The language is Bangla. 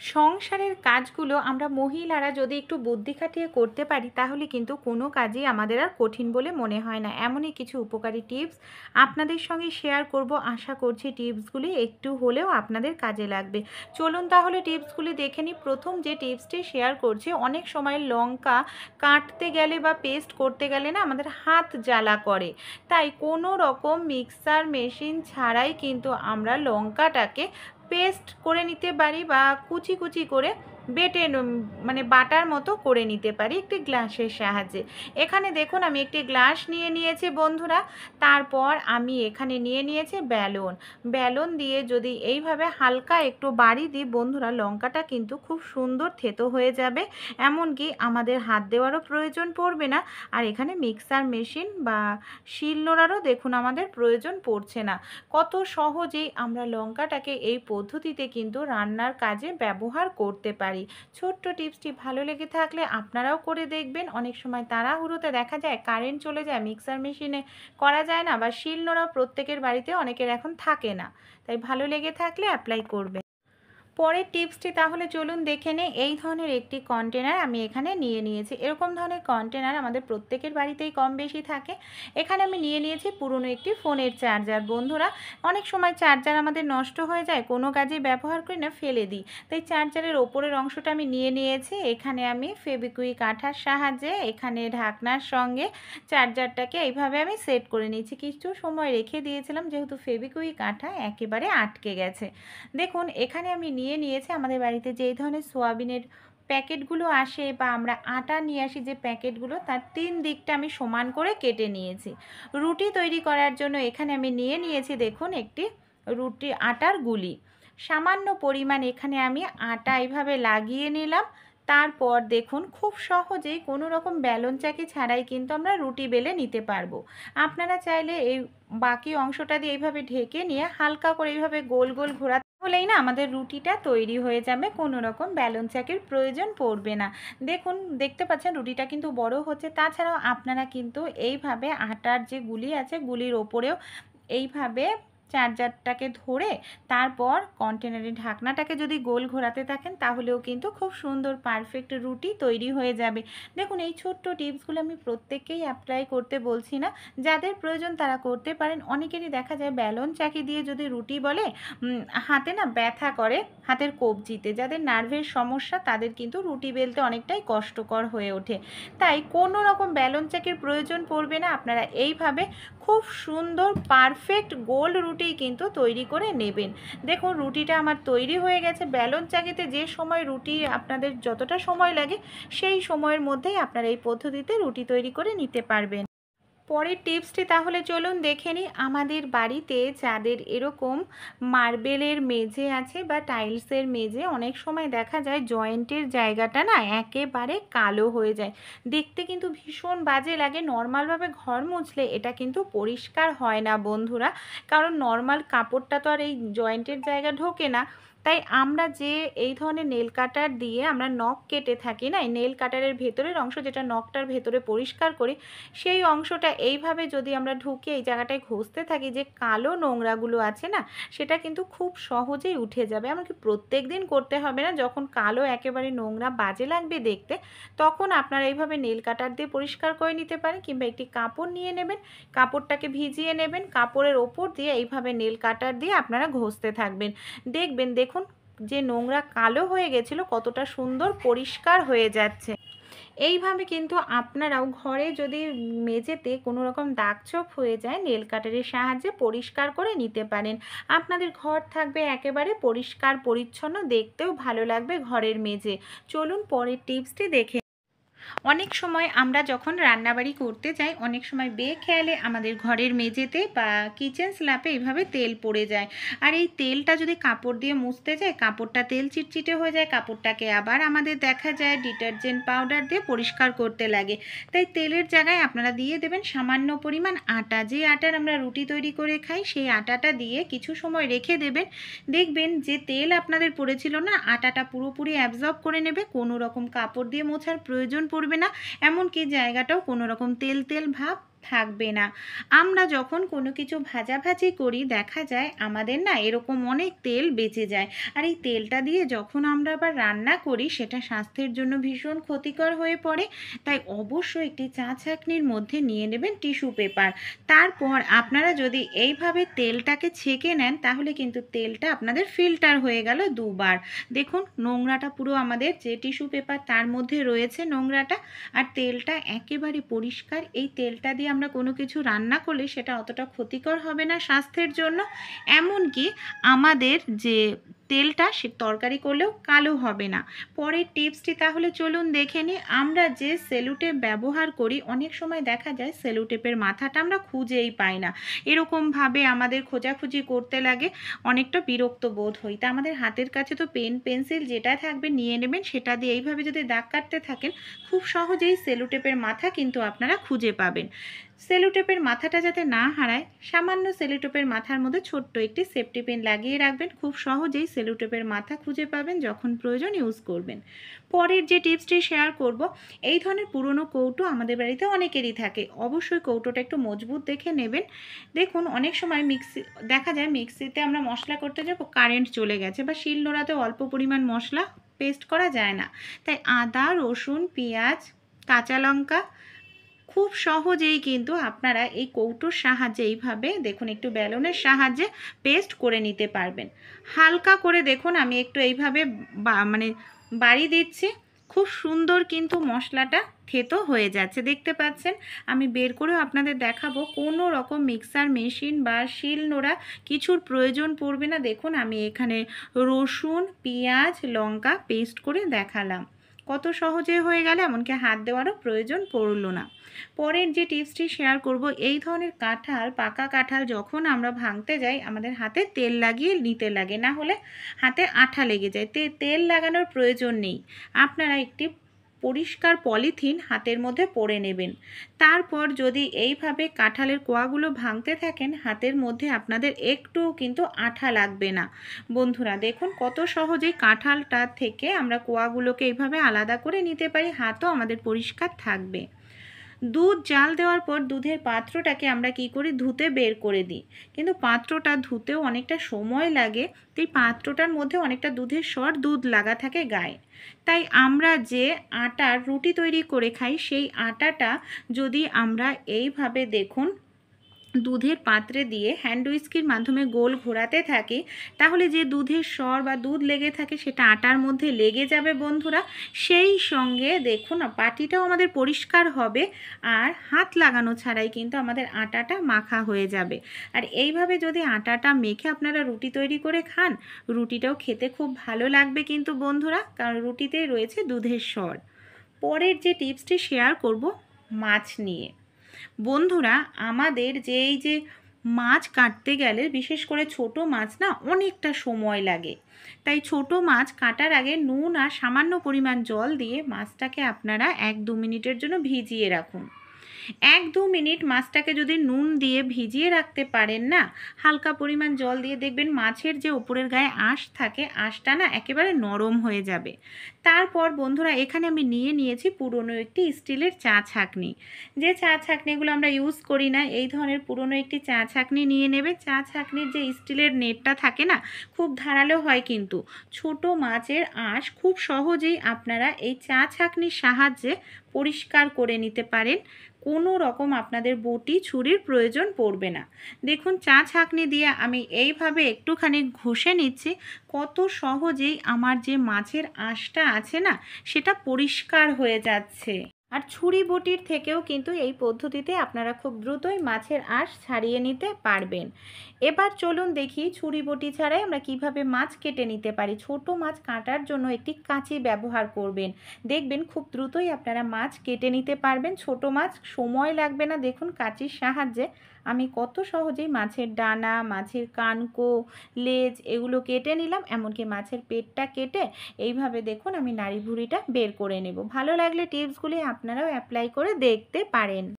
সংসারের কাজগুলো আমরা মহিলারা যদি একটু বুদ্ধি খাটিয়ে করতে পারি তাহলে কিন্তু কোনো কাজই আমাদের আর কঠিন বলে মনে হয় না। এমনই কিছু উপকারী টিপস আপনাদের সঙ্গে শেয়ার করব। আশা করছি টিপসগুলি একটু হলেও আপনাদের কাজে লাগবে। চলুন তাহলে টিপসগুলি দেখে নিই। প্রথম যে টিপসটি শেয়ার করছি, অনেক সময় লঙ্কা কাটতে গেলে বা পেস্ট করতে গেলে না আমাদের হাত জ্বালা করে। তাই কোনো রকম মিক্সার মেশিন ছাড়াই কিন্তু আমরা লঙ্কাটাকে পেস্ট করে নিতে পারি বা কুচি কুচি করে বেটে মানে বাটার মতো করে নিতে পারি একটি গ্লাসের সাহায্যে। এখানে দেখুন আমি একটি গ্লাস নিয়ে নিয়েছি বন্ধুরা। তারপর আমি এখানে নিয়ে নিয়েছি বেলুন দিয়ে যদি এইভাবে হালকা একটু বাড়ি দিই বন্ধুরা, লঙ্কাটা কিন্তু খুব সুন্দর থেতো হয়ে যাবে। এমনকি আমাদের হাত দেওয়ারও প্রয়োজন পড়বে না। আর এখানে মিক্সার মেশিন বা শিলনোড়ারও দেখুন আমাদের প্রয়োজন পড়ছে না। কত সহজেই আমরা লঙ্কাটাকে এই পদ্ধতিতে কিন্তু রান্নার কাজে ব্যবহার করতে পারি। ছোট্ট টিপসটি ভালো লেগে থাকলে আপনারাও করে দেখবেন। অনেক সময় তাড়াহুড়োতে দেখা যায় কারেন্ট চলে যায়, মিক্সার মেশিনে করা যায় না, বা শিলনোড়া প্রত্যেকের বাড়িতে অনেকের এখন থাকে না। তাই ভালো লেগে থাকলে অ্যাপ্লাই করবেন। পরের টিপসটি তাহলে চলুন দেখে নেই। এই ধরনের একটি কন্টেনার আমি এখানে নিয়ে নিয়েছি। এরকম ধরনের কন্টেনার আমাদের প্রত্যেকের বাড়িতেই কম বেশি থাকে। এখানে আমি নিয়ে নিয়েছি পুরনো একটি ফোনের চার্জার। বন্ধুরা, অনেক সময় চার্জার আমাদের নষ্ট হয়ে যায়, কোনো কাজে ব্যবহার করি না, ফেলে দিই। তাই চার্জারের ওপরের অংশটা আমি নিয়ে নিয়েছি। এখানে আমি ফেবিকুইক আঠার সাহায্যে এখানে ঢাকনার সঙ্গে চার্জারটাকে এইভাবে আমি সেট করে নিয়েছি। কিছু সময় রেখে দিয়েছিলাম যেহেতু ফেবিকুইক আঠা একেবারে আটকে গেছে। দেখুন এখানে আমি নিয়ে নিয়েছি আমাদের বাড়িতে যেই ধরনের সোয়াবিনের প্যাকেটগুলো আসে বা আমরা আটা নিয়ে আসি যে প্যাকেটগুলো, তার 3 দিকটা আমি সমান করে কেটে নিয়েছি। রুটি তৈরি করার জন্য এখানে আমি নিয়ে নিয়েছি দেখুন একটি রুটি আটার গুলি। সামান্য পরিমাণ এখানে আমি আটা এইভাবে লাগিয়ে নিলাম। তারপর দেখুন খুব সহজেই কোনো রকম বেলন চাকি ছাড়াই কিন্তু আমরা রুটি বেলে নিতে পারবো। আপনারা চাইলে এই বাকি অংশটা দিয়ে এইভাবে ঢেকে নিয়ে হালকা করে এইভাবে গোল গোল ঘোরাতে হলেই না আমাদের রুটিটা তৈরি হয়ে যাবে, কোনো রকম বেলন চাকির প্রয়োজন পড়বে না। দেখুন দেখতে পাচ্ছেন রুটিটা কিন্তু বড় হচ্ছে। তাছাড়াও আপনারা কিন্তু এইভাবে আটার যে গুলি আছে গুলির ওপরেও এইভাবে চার্জারটাকে ধরে তারপর কন্টেনারের ঢাকনাটাকে যদি গোল ঘোরাতে থাকেন তাহলেও কিন্তু খুব সুন্দর পারফেক্ট রুটি তৈরি হয়ে যাবে। দেখুন এই ছোট্ট টিপসগুলো আমি প্রত্যেককেই অ্যাপ্লাই করতে বলছি না, যাদের প্রয়োজন তারা করতে পারেন। অনেকেরই দেখা যায় বেলন চাকি দিয়ে যদি রুটি বলে হাতে না ব্যথা করে, হাতের কবজিতে যাদের নার্ভের সমস্যা তাদের কিন্তু রুটি বেলতে অনেকটাই কষ্টকর হয়ে ওঠে। তাই কোনো রকম বেলন চাকির প্রয়োজন পড়বে না। আপনারা এইভাবে খুব সুন্দর পারফেক্ট গোল রুটি কিন্তু তৈরি করে নেবেন। দেখুন রুটিটা আমার তৈরি হয়ে গেছে। বেলন চাকিতে যে সময় রুটি আপনাদের যতটা সময় লাগে সেই সময়ের মধ্যেই আপনারা এই পদ্ধতিতে রুটি তৈরি করে নিতে পারবেন। পরের টিপসটি তাহলে চলুন দেখে নিই। আমাদের বাড়িতে যাদের এরকম মার্বেলের মেঝে আছে বা টাইলসের মেঝে, অনেক সময় দেখা যায় জয়েন্টের জায়গাটা না একেবারে কালো হয়ে যায়, দেখতে কিন্তু ভীষণ বাজে লাগে। নর্মালভাবে ঘর মুছলে এটা কিন্তু পরিষ্কার হয় না বন্ধুরা, কারণ নর্মাল কাপড়টা তো আর এই জয়েন্টের জায়গা ঢোকে না। তাই আমরা যে এই ধরনের নেল কাটার দিয়ে আমরা নখ কেটে থাকি না, এই নেল কাটারের ভেতরের অংশ যেটা নখটার ভেতরে পরিষ্কার করি, সেই অংশটা এইভাবে যদি আমরা ঢুকিয়ে এই জায়গাটায় ঘষতে থাকি, যে কালো নোংরাগুলো আছে না সেটা কিন্তু খুব সহজেই উঠে যাবে। এমনকি প্রত্যেক দিন করতে হবে না, যখন কালো একেবারে নোংরা বাজে লাগবে দেখতে তখন আপনারা এইভাবে নেল কাটার দিয়ে পরিষ্কার করে নিতে পারেন। কিংবা একটি কাপড় নিয়ে নেবেন, কাপড়টাকে ভিজিয়ে নেবেন, কাপড়ের ওপর দিয়ে এইভাবে নেল কাটার দিয়ে আপনারা ঘষতে থাকবেন। দেখবেন দেখুন যে নোংরা কালো হয়ে গেছিলো কতটা সুন্দর পরিষ্কার হয়ে যাচ্ছে। এইভাবে কিন্তু আপনারাও ঘরে যদি মেঝেতে কোনো রকম দাগছোপ হয়ে যায় নেল কাটারের সাহায্যে পরিষ্কার করে নিতে পারেন। আপনাদের ঘর থাকবে একেবারে পরিষ্কার পরিচ্ছন্ন, দেখতেও ভালো লাগবে ঘরের মেঝে। চলুন পরের টিপসটি দেখে। অনেক সময় আমরা যখন রান্নাবাড়ি করতে যাই অনেক সময় বেখেয়ালে আমাদের ঘরের মেঝেতে বা কিচেন স্ল্যাপে এইভাবে তেল পড়ে যায়। আর এই তেলটা যদি কাপড় দিয়ে মুছতে যায় কাপড়টা তেল চিটচিটে হয়ে যায়, কাপড়টাকে আবার আমাদের দেখা যায় ডিটারজেন্ট পাউডার দিয়ে পরিষ্কার করতে লাগে। তাই তেলের জায়গায় আপনারা দিয়ে দেবেন সামান্য পরিমাণ আটা। যে আটার আমরা রুটি তৈরি করে খাই সেই আটাটা দিয়ে কিছু সময় রেখে দেবেন। দেখবেন যে তেল আপনাদের পড়েছিল না, আটাটা পুরোপুরি অ্যাবজর্ব করে নেবে, কোনো রকম কাপড় দিয়ে মোছার প্রয়োজন পড়বে না। এমনকি জায়গাটাও কোনো রকম তেল তেল ভাব থাকবে না। আমরা যখন কোনো কিছু ভাজাভাজি করি দেখা যায় আমাদের না এরকম অনেক তেল বেঁচে যায়। আর এই তেলটা দিয়ে যখন আমরা আবার রান্না করি সেটা স্বাস্থ্যের জন্য ভীষণ ক্ষতিকর হয়ে পড়ে। তাই অবশ্যই একটি চা ছাঁকনির মধ্যে নিয়ে নেবেন টিস্যু পেপার। তারপর আপনারা যদি এইভাবে তেলটাকে ছেঁকে নেন তাহলে কিন্তু তেলটা আপনাদের ফিল্টার হয়ে গেল দুবার। দেখুন নোংরাটা পুরো আমাদের যে টিস্যু পেপার তার মধ্যে রয়েছে নোংরাটা, আর তেলটা একেবারে পরিষ্কার। এই তেলটা দিয়ে আমরা কোনো কিছু রান্না করলে সেটা অতটা ক্ষতিকর হবে না স্বাস্থ্যের জন্য। এমনকি আমাদের যে তেলটা সে তরকারি করলেও কালো হবে না। পরের টিপসটি তাহলে চলুন দেখে নিই। আমরা যে সেলোটেপ ব্যবহার করি অনেক সময় দেখা যায় সেলোটেপের মাথাটা আমরা খুঁজেই পাই না, এরকমভাবে আমাদের খোঁজাখুঁজি করতে লাগে, অনেকটা বিরক্ত বোধ হই। তা আমাদের হাতের কাছে তো পেন পেন্সিল যেটা থাকবে নিয়ে নেবেন, সেটা দিয়ে এইভাবে যদি দাগ কাটতে থাকেন খুব সহজেই সেলোটেপের মাথা কিন্তু আপনারা খুঁজে পাবেন। সেলোটেপের মাথাটা যাতে না হারায় সামান্য সেলোটেপের মাথার মধ্যে ছোট্ট একটি সেফটি পিন লাগিয়ে রাখবেন, খুব সহজেই সেলোটেপের মাথা খুঁজে পাবেন, যখন প্রয়োজন ইউজ করবেন। পরের যে টিপসটি শেয়ার করব, এই ধরনের পুরনো কৌটো আমাদের বাড়িতে অনেকেরই থাকে। অবশ্যই কৌটোটা একটু মজবুত দেখে নেবেন। দেখুন অনেক সময় দেখা যায় মিক্সিতে আমরা মশলা করতে যাব, কারেন্ট চলে গেছে, বা শিলনোড়াতে অল্প পরিমাণ মশলা পেস্ট করা যায় না। তাই আদা, রসুন, পেঁয়াজ, কাঁচা লঙ্কা খুব সহজেই কিন্তু আপনারা এই কৌটোর সাহায্যে এইভাবে দেখুন একটু বেলনের সাহায্যে পেস্ট করে নিতে পারবেন। হালকা করে দেখুন আমি একটু এইভাবে মানে বাড়ি দিচ্ছি, খুব সুন্দর কিন্তু মশলাটা থেতো হয়ে যাচ্ছে, দেখতে পাচ্ছেন। আমি বের করেও আপনাদের দেখাবো, কোনো রকম মিক্সার মেশিন বা শিলনোড়া কিছুর প্রয়োজন পড়বে না। দেখুন আমি এখানে রসুন, পেঁয়াজ, লঙ্কা পেস্ট করে দেখালাম, কত সহজে হয়ে গেল, এমনকি হাত দেওয়ারও প্রয়োজন পড়লো না। পরের যে টিপসটি শেয়ার করব, এই ধরনের কাঁঠাল, পাকা কাঁঠাল যখন আমরা ভাঙতে যাই আমাদের হাতে তেল লাগিয়ে নিতে লাগে, না হলে হাতে আঠা লেগে যায়। তেল লাগানোর প্রয়োজন নেই, আপনারা একটি পরিষ্কার পলিথিন হাতের মধ্যে পরে নেবেন। তারপর যদি এইভাবে কাঁঠালের কোয়াগুলো ভাঙতে থাকেন হাতের মধ্যে আপনাদের একটুও কিন্তু আঠা লাগবে না। বন্ধুরা দেখুন কত সহজেই কাঁঠালটা থেকে আমরা কোয়াগুলোকে এইভাবে আলাদা করে নিতে পারি, হাতও আমাদের পরিষ্কার থাকবে। দুধ জাল দেওয়ার পর দুধের পাত্রটাকে আমরা কি করি, ধুতে বের করে দিই, কিন্তু পাত্রটা ধুতেও অনেকটা সময় লাগে। তো এই পাত্রটার মধ্যে অনেকটা দুধের স্বর, দুধ লাগা থাকে গায়ে। তাই আমরা যে আটার রুটি তৈরি করে খাই সেই আটাটা যদি আমরা এইভাবে দেখুন দুধের পাত্রে দিয়ে হ্যান্ড হুইস্কির মাধ্যমে গোল ঘোরাতে থাকি, তাহলে যে দুধের স্বর বা দুধ লেগে থাকে সেটা আটার মধ্যে লেগে যাবে বন্ধুরা। সেই সঙ্গে দেখুন পাটিটাও আমাদের পরিষ্কার হবে, আর হাত লাগানো ছাড়াই কিন্তু আমাদের আটাটা মাখা হয়ে যাবে। আর এইভাবে যদি আটাটা মেখে আপনারা রুটি তৈরি করে খান, রুটিটাও খেতে খুব ভালো লাগবে কিন্তু বন্ধুরা, কারণ রুটিতেই রয়েছে দুধের স্বর। পরের যে টিপসটি শেয়ার করব মাছ নিয়ে। বন্ধুরা আমাদের যে এই যে মাছ কাটতে গেলে বিশেষ করে ছোট মাছ না অনেকটা সময় লাগে। তাই ছোট মাছ কাটার আগে নুন আর সামান্য পরিমাণ জল দিয়ে মাছটাকে আপনারা 1-2 মিনিটের জন্য ভিজিয়ে রাখুন। 1-2 মিনিট মাছটাকে যদি নুন দিয়ে ভিজিয়ে রাখতে পারেন না, হালকা পরিমাণ জল দিয়ে, দেখবেন মাছের যে উপরের গায়ে আঁশ থাকে আঁশটা না একেবারে নরম হয়ে যাবে। তারপর বন্ধুরা এখানে আমি নিয়েছি পুরনো একটি স্টিলের চা ছাঁকনি। যে চা ছাঁকনিগুলো আমরা ইউজ করি না, এই ধরনের পুরনো একটি চা ছাঁকনি নিয়ে নেবে। চা ছাঁকনির যে স্টিলের নেটটা থাকে না খুব ধারালো হয়, কিন্তু ছোট মাছের আঁশ খুব সহজেই আপনারা এই চা ছাঁকনির সাহায্যে পরিষ্কার করে নিতে পারেন। কোনো রকম আপনাদের বটি ছুরির প্রয়োজন পড়বে না। দেখুন চা ছাঁকনি দিয়ে আমি এইভাবে একটুখানি ঘষে নিচ্ছি, কত সহজেই আমার যে মাছের আঁশটা আছে না সেটা পরিষ্কার হয়ে যাচ্ছে। আর ছুরি বটির থেকেও কিন্তু এই পদ্ধতিতে আপনারা খুব দ্রুতই মাছের আঁশ ছাড়িয়ে নিতে পারবেন। এবার চলুন দেখি ছুরি বটি ছাড়াই আমরা কিভাবে মাছ কেটে নিতে পারি। ছোট মাছ কাটার জন্য একটি কাঁচি ব্যবহার করবেন, দেখবেন খুব দ্রুতই আপনারা মাছ কেটে নিতে পারবেন। ছোট মাছ সময় লাগবে না। দেখুন কাঁচির সাহায্যে আমি কত সহজেই মাছের ডানা, মাছের কানকো, লেজ এগুলো কেটে নিলাম, এমনকি মাছের পেটটা কেটে এইভাবে দেখুন আমি নাড়ি ভুঁড়িটা বের করে নেব। ভালো লাগলে টিপসগুলি আপনারাও অ্যাপ্লাই করে দেখতে পারেন।